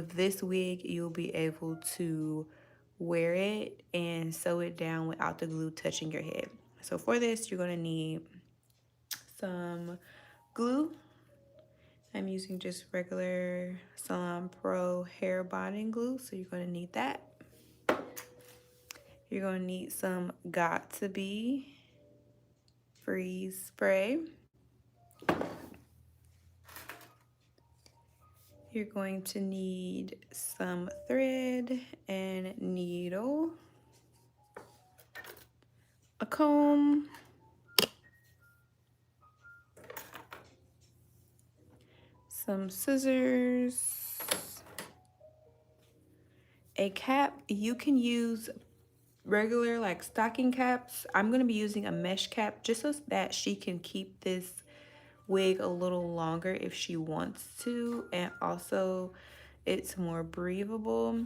With this wig, you'll be able to wear it and sew it down without the glue touching your head. So for this, you're going to need some glue. I'm using just regular Salon Pro hair bonding glue, so you're going to need that. You're going to need some 𝗏𝗵𝗵𝗶 freeze spray. You're going to need some thread and needle, a comb, some scissors, a cap. You can use regular like stocking caps. I'm going to be using a mesh cap just so that she can keep this wig a little longer if she wants to, and also it's more breathable.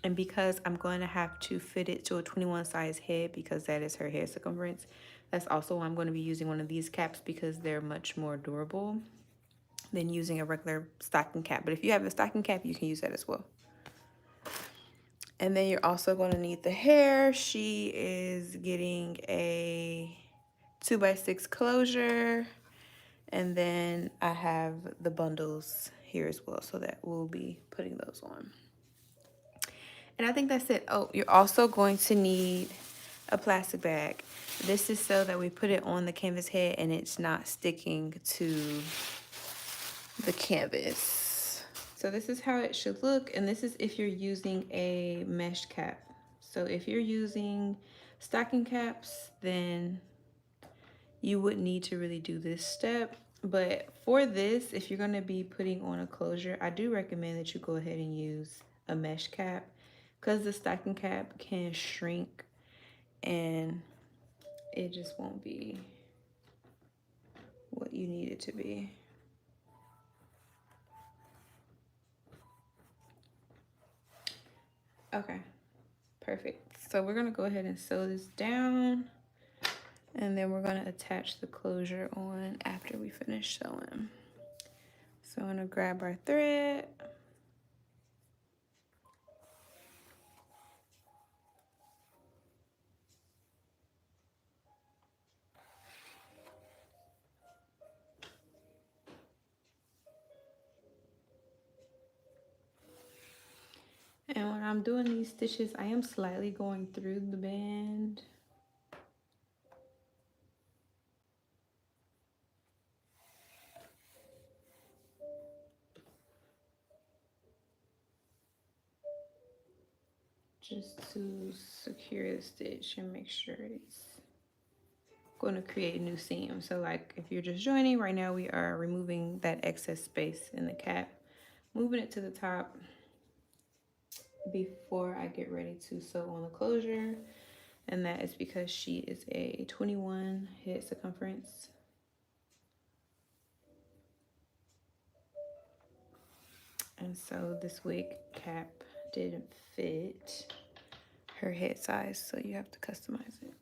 And because I'm going to have to fit it to a 21 size head because that is her head circumference, that's also why I'm going to be using one of these caps, because they're much more durable than using a regular stocking cap. But if you have a stocking cap, you can use that as well. And then you're also going to need the hair. She is getting a 2x6 closure. And then I have the bundles here as well, so that we'll be putting those on. And I think that's it. Oh, you're also going to need a plastic bag. This is so that we put it on the canvas head and it's not sticking to the canvas. So this is how it should look, and this is if you're using a mesh cap. So if you're using stocking caps, then you wouldn't need to really do this step. But for this, if you're going to be putting on a closure, I do recommend that you go ahead and use a mesh cap, because the stocking cap can shrink and it just won't be what you need it to be. Okay, perfect. So we're going to go ahead and sew this down, and then we're going to attach the closure on after we finish sewing. So I'm going to grab our thread. And when I'm doing these stitches, I am slightly going through the band. Just to secure the stitch and make sure it's going to create a new seam. So like if you're just joining right now, we are removing that excess space in the cap, moving it to the top before I get ready to sew on the closure. And that is because she is a 21 head circumference. And so this wig cap didn't fit her head size, so you have to customize it.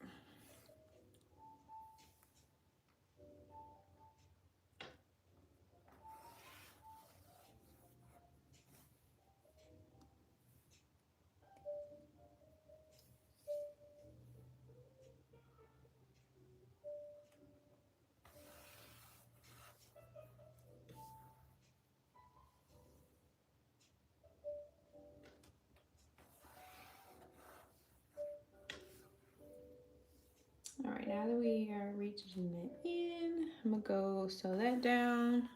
All right, now that we are reaching the end, I'm gonna go sew that down.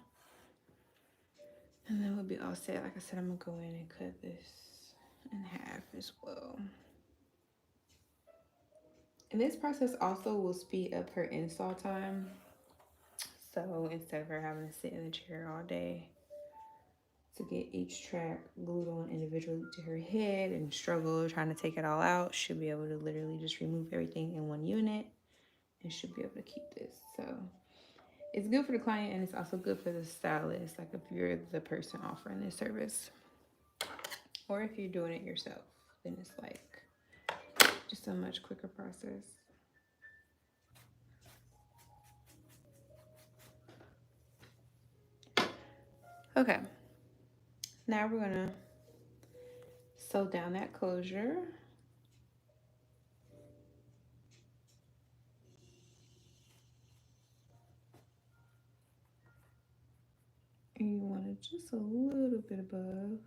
And then we'll be all set. Like I said, I'm gonna go in and cut this in half as well. And this process also will speed up her install time. So instead of her having to sit in the chair all day to get each track glued on individually to her head and struggle trying to take it all out, she'll be able to literally just remove everything in one unit and she'll be able to keep this. So it's good for the client, and it's also good for the stylist, like if you're the person offering this service. Or if you're doing it yourself, then it's like just a much quicker process. Okay, now we're gonna sew down that closure. And you want it just a little bit above.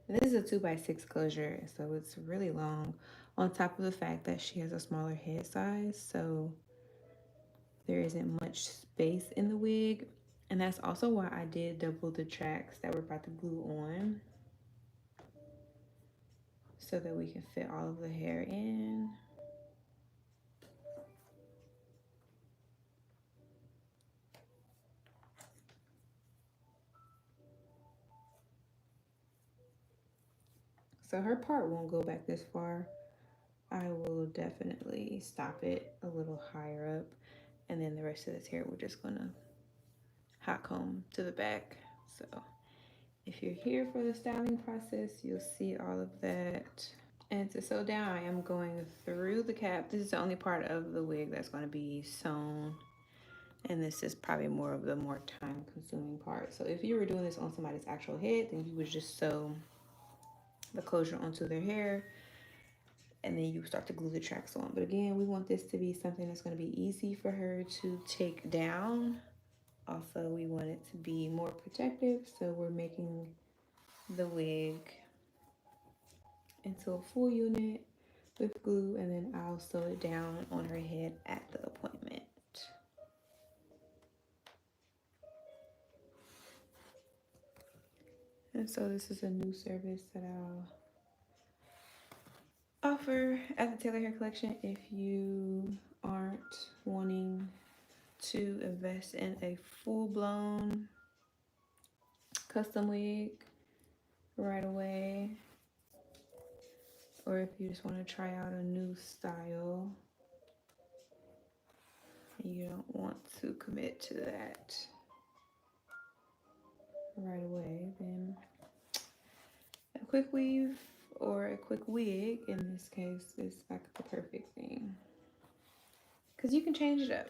This is a 2x6 closure, so it's really long, on top of the fact that she has a smaller head size, so there isn't much space in the wig. And that's also why I did double the tracks that we're about to glue on, so that we can fit all of the hair in. So her part won't go back this far. I will definitely stop it a little higher up, and then the rest of this hair we're just gonna hot comb to the back. So if you're here for the styling process, you'll see all of that. And to sew down, I am going through the cap. This is the only part of the wig that's going to be sewn, and this is probably more of the more time consuming part. So if you were doing this on somebody's actual head, then you would just sew the closure onto their hair, and then you start to glue the tracks on. But again, we want this to be something that's going to be easy for her to take down. Also, we want it to be more protective, so we're making the wig into a full unit with glue, and then I'll sew it down on her head at the appointment. And so this is a new service that I'll offer at the Taylor Hair Collection if you aren't wanting to invest in a full-blown custom wig right away, or if you just want to try out a new style and you don't want to commit to that right away, then a quick weave or a quick wig in this case is like the perfect thing, because you can change it up.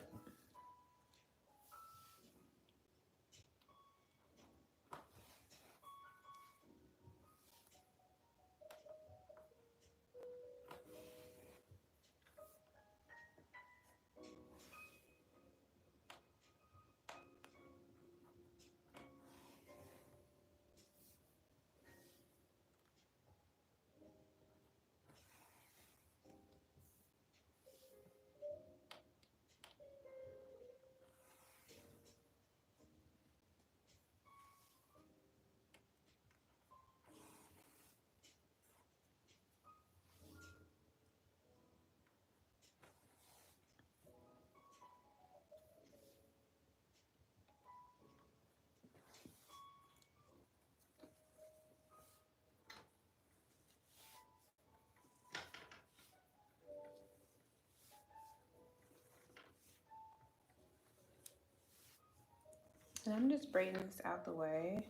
And I'm just braiding this out the way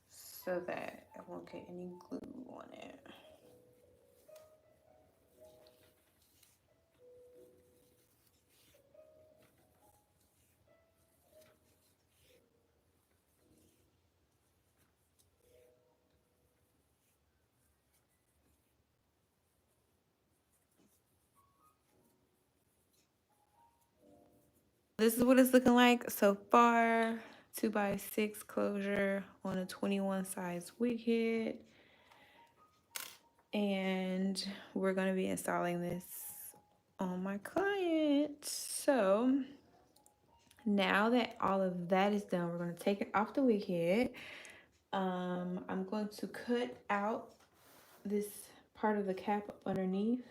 so that I won't get any glue on it. This is what it's looking like so far. 2x6 closure on a 21 size wig head. And we're going to be installing this on my client. So now that all of that is done, we're going to take it off the wig head. I'm going to cut out this part of the cap up underneath.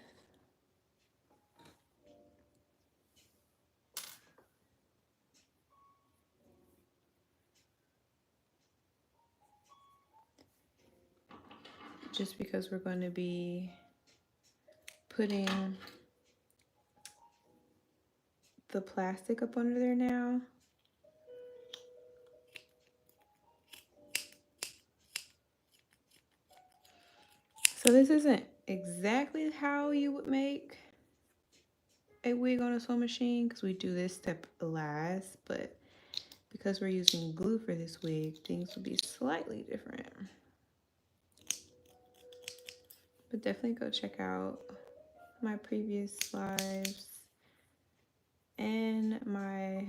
Just because we're going to be putting the plastic up under there now. So this isn't exactly how you would make a wig on a sewing machine, because we do this step last, but because we're using glue for this wig, things will be slightly different. But definitely go check out my previous lives and my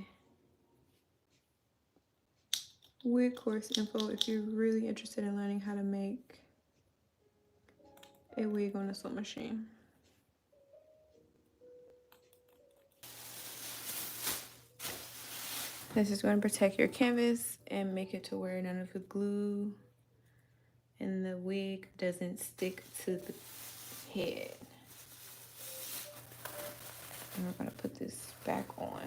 wig course info if you're really interested in learning how to make a wig on a sewing machine. This is going to protect your canvas and make it to where none of the glue and the wig doesn't stick to the head. And we're going to put this back on.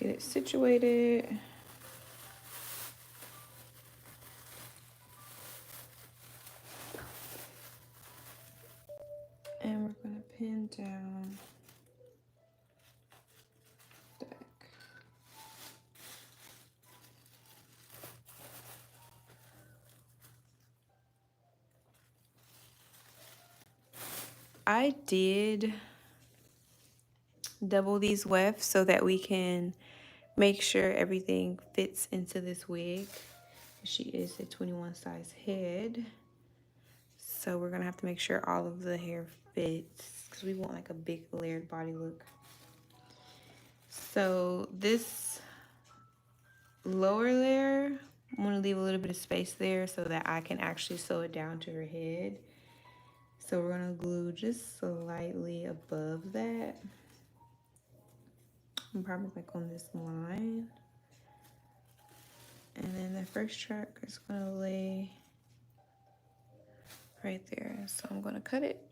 Get it situated. And we're going to pin down the back. I did double these wefts so that we can make sure everything fits into this wig. She is a 21 size head, so we're gonna have to make sure all of the hair fits because we want like a big layered body look. So this lower layer, I'm gonna leave a little bit of space there so that I can actually sew it down to her head. So we're gonna glue just slightly above that. I'm probably like on this line. And then the first track is gonna lay right there. So I'm gonna cut it.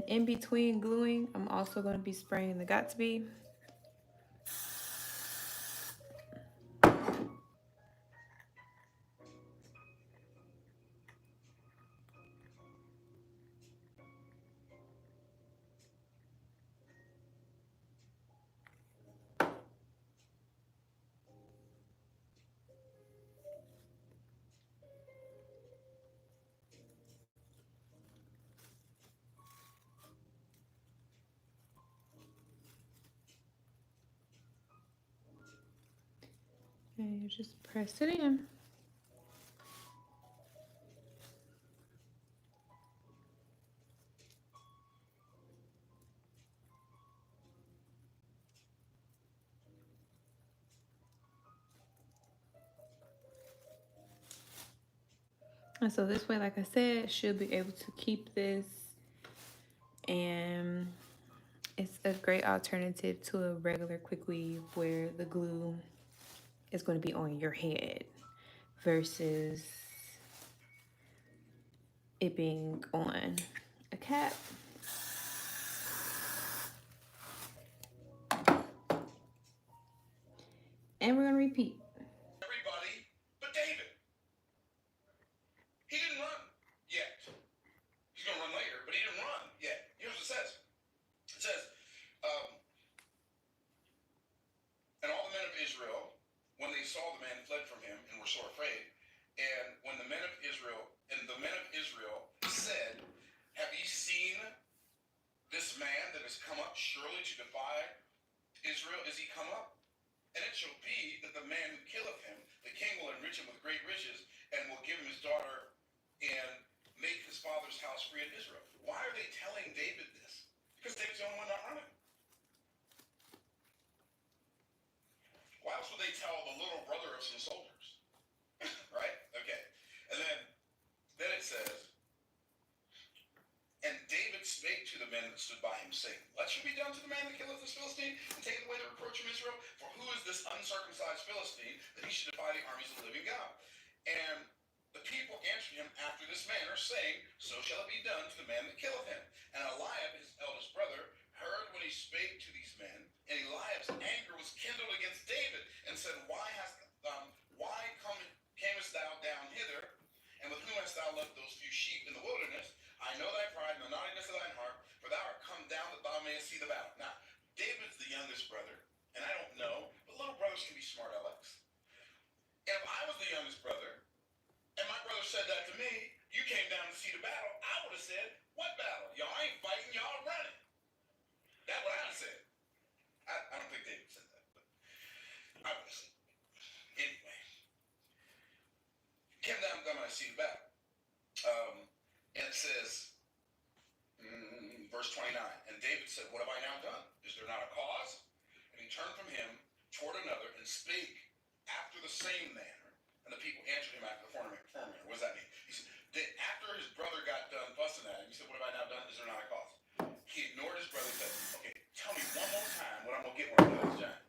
In between gluing, I'm also gonna be spraying the 𝗪𝗪𝗏. And you just press it in. And so this way, like I said, she'll be able to keep this, and it's a great alternative to a regular quick weave where the glue is going to be on your head versus it being on a cap. And we're going to repeat. Everybody but David. He didn't run yet. He's going to run later, but he didn't run yet. Here's what it says. It says, and all the men of Israel, when they saw the man, fled from him and were sore afraid. And when the men of Israel said, have ye seen this man that has come up surely to defy Israel? Is he come up? And it shall be that the man who killeth him, the king will enrich him with great riches, and will give him his daughter, and make his father's house free in Israel. Why are they telling David this? Because David's the only one not running. Why else would they tell the little brother of some soldiers. Right? Okay. And then it says, and David spake to the men that stood by him, saying, What shall be done to the man that killeth this Philistine, and taketh away the reproach from Israel? For who is this uncircumcised Philistine, that he should defy the armies of the living God? And the people answered him after this manner, saying, So shall it be done to the man that killeth him. And Eliab, his eldest brother, heard when he spake to these men, and Eliab's anger was kindled against David, and said, Why camest thou down hither? And with whom hast thou left those few sheep in the wilderness? I know thy pride and the naughtiness of thine heart, for thou art come down that thou mayest see the battle. Now, David's the youngest brother, and I don't know, but little brothers can be smart alecks. And if I was the youngest brother, and my brother said that to me, you came down to see the battle, I would have said, What battle? Y'all ain't fighting, y'all running. That's what I would have said. I don't think David said that, but I would have said. Anyway, came down to see the battle. And it says, verse 29, and David said, What have I now done? Is there not a cause? And he turned from him toward another and spake after the same manner. And the people answered him after the former manner. What does that mean? He said, after his brother got done fussing at him, he said, What have I now done? Is there not a cause? He ignored his brother and said, Okay, tell me one more time what I'm going to get when I kill this giant.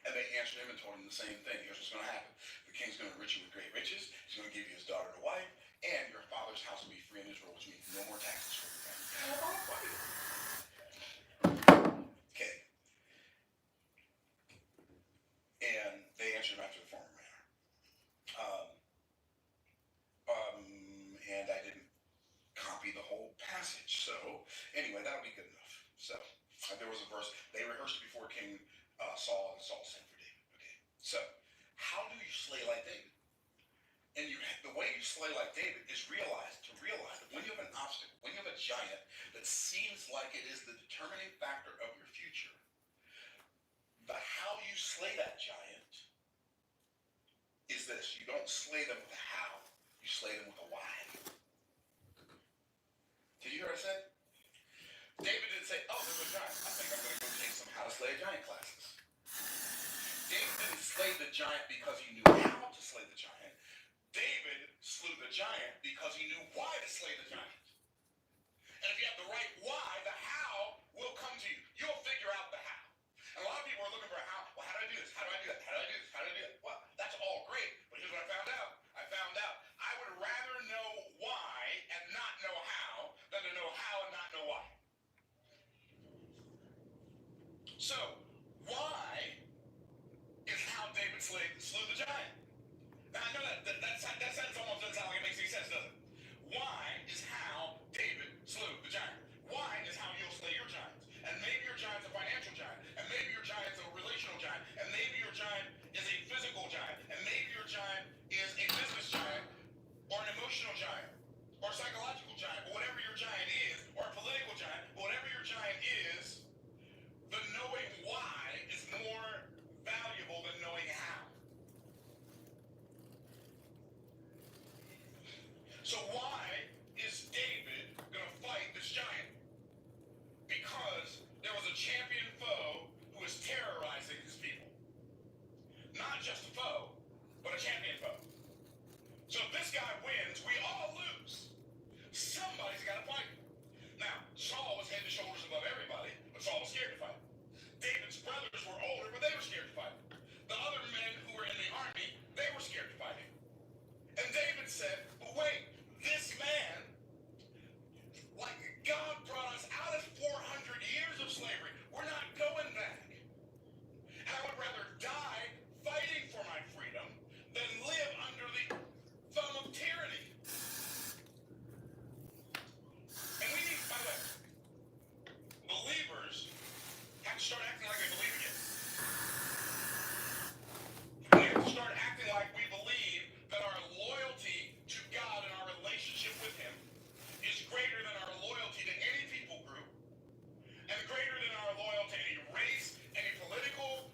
And they answered him and told him the same thing. Here's what's going to happen. The king's going to enrich you with great riches. He's going to give you his daughter to wife. And your father's house will be free in Israel, which means no more taxes for your family. Okay. And they answered him after the former manner. And I didn't copy the whole passage. So anyway, that'll be good enough. So there was a verse. They rehearsed it before King Saul, and Saul sent for David. Okay. So how do you slay like David? And the way you slay like David is realize that when you have an obstacle, when you have a giant that seems like it is the determining factor of your future, the how you slay that giant is this. You don't slay them with a how, you slay them with a why. Did you hear what I said? David didn't say, oh, there's a giant. I think I'm going to go take some how to slay a giant classes. David didn't slay the giant because he knew how to slay the giant. David slew the giant because he knew why to slay the giant. And if you have the right why, the how will come to you. You'll figure out the how. And a lot of people are looking for a how. Well, how do I do this? How do I do that? How do I do this? How do I do that? Well, that's all great. But here's what I found out. I would rather know why and not know how than to know how and not know why. So, why is how David slew the giant? Now, I know that sentence almost doesn't sound like it makes any sense, does it? Why is how David slew the giant? Why is how you'll slay your giants? And maybe your giant's a financial giant, and maybe your giant's a relational giant, and maybe your giant is a physical giant, and maybe your giant is a business giant, or an emotional giant, or a psychological giant, or whatever your giant is, or a political giant, whatever your giant is, the knowing why is more valuable than knowing how. So why is David going to fight this giant? Because there was a champion foe who was terrorizing his people. Not just a foe, but a champion foe. So if this guy wins, we all lose. Somebody's got to fight. Now, Saul was head and shoulders above everybody, but Saul was scared to fight. David's brothers were older, but they were scared to fight. The other men who were in the army, they were scared to fight him. And David said, but wait, this man, like God brought us out of 400 years of slavery. We're not going back. And I would rather die fighting for my freedom than live under the thumb of tyranny. And we need, by the way, believers have to start acting like they believe again. We have to start acting like we believe that our loyalty to God and our relationship with Him is greater than our loyalty to any people group, and greater than our loyalty to any race, any political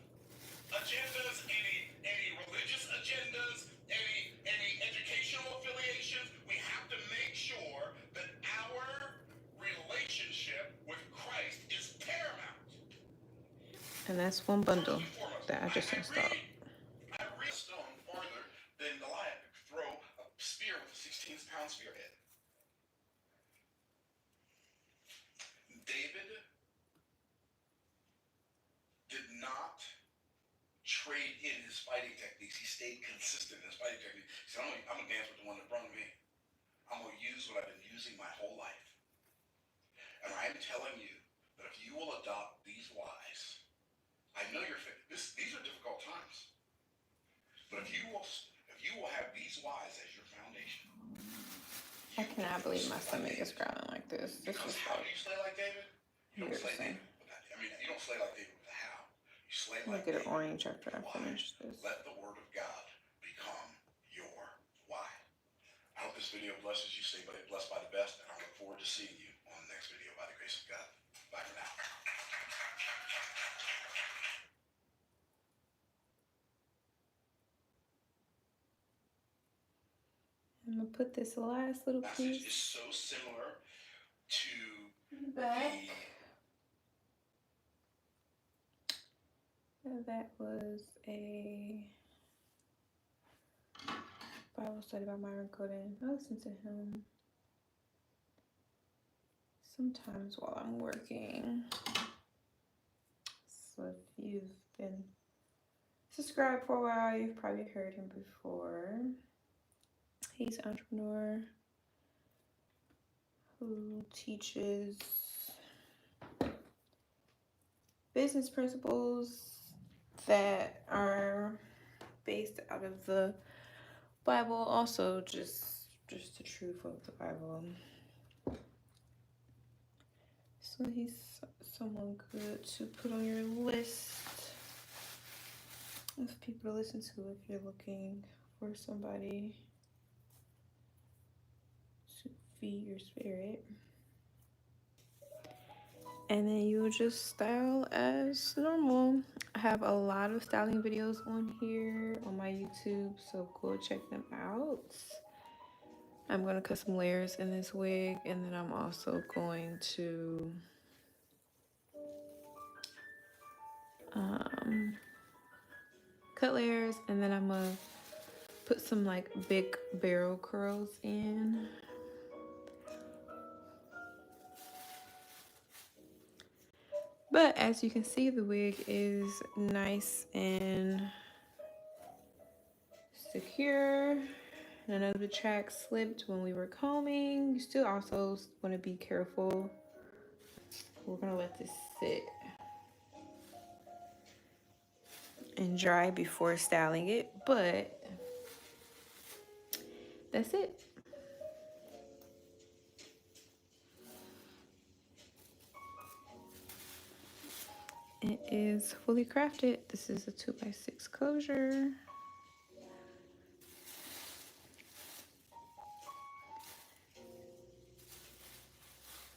agendas, any religious agendas, any educational affiliations. We have to make sure that our relationship with Christ is paramount. And that's one bundle that. I just installed. I reached a stone farther than Goliath could throw a spear with a 16-pound spearhead. David did not trade in his fighting techniques. He stayed consistent in his fighting technique. He said, I'm going to dance with the one that brung me. I'm going to use what I've been using my whole life. And I'm telling you that if you will adopt these whys, I know you're fit. These are difficult times. But if you will have these whys as your foundation. I cannot believe my stomach is growling like this. Because how do you slay like David? You don't slay David with that. I mean, you don't slay like David with a how. You slay like David. Get an orange after I finish this. Let the word of God become your why. I hope this video blesses you. Stay blessed by the best, and I look forward to seeing you on the next video by the grace of God. Bye for now. I'm gonna put this last little piece. Message is so similar to back. That was a Bible study by Myron Coden. I listen to him sometimes while I'm working. So if you've been subscribed for a while, you've probably heard him before. He's an entrepreneur who teaches business principles that are based out of the Bible, also just the truth of the Bible. So he's someone good to put on your list of people to listen to if you're looking for somebody to feed your spirit. And then you'll just style as normal. I have a lot of styling videos on here on my YouTube, so go check them out. I'm going to cut some layers in this wig, and then I'm also going to cut layers, and then I'm going to put some like big barrel curls in. But as you can see, the wig is nice and secure. None of the tracks slipped when we were combing. You still also want to be careful. We're going to let this sit and dry before styling it, but that's it. It is fully crafted. This is a 2x6 closure.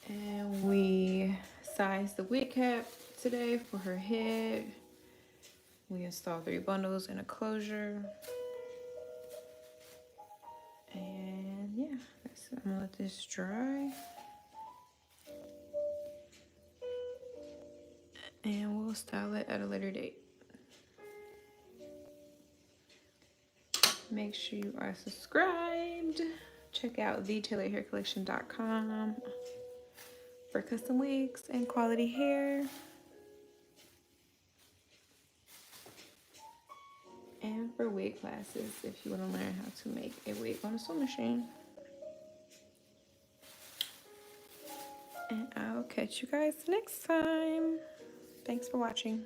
And we sized the wig cap today for her head. We installed 3 bundles and a closure. And yeah, I'm gonna let this dry. And we'll style it at a later date. Make sure you are subscribed. Check out 𝘃𝗏𝗏𝗏collection.com for custom wigs and quality hair. And for wig classes if you want to learn how to make a wig on a sewing machine. And I'll catch you guys next time. Thanks for watching.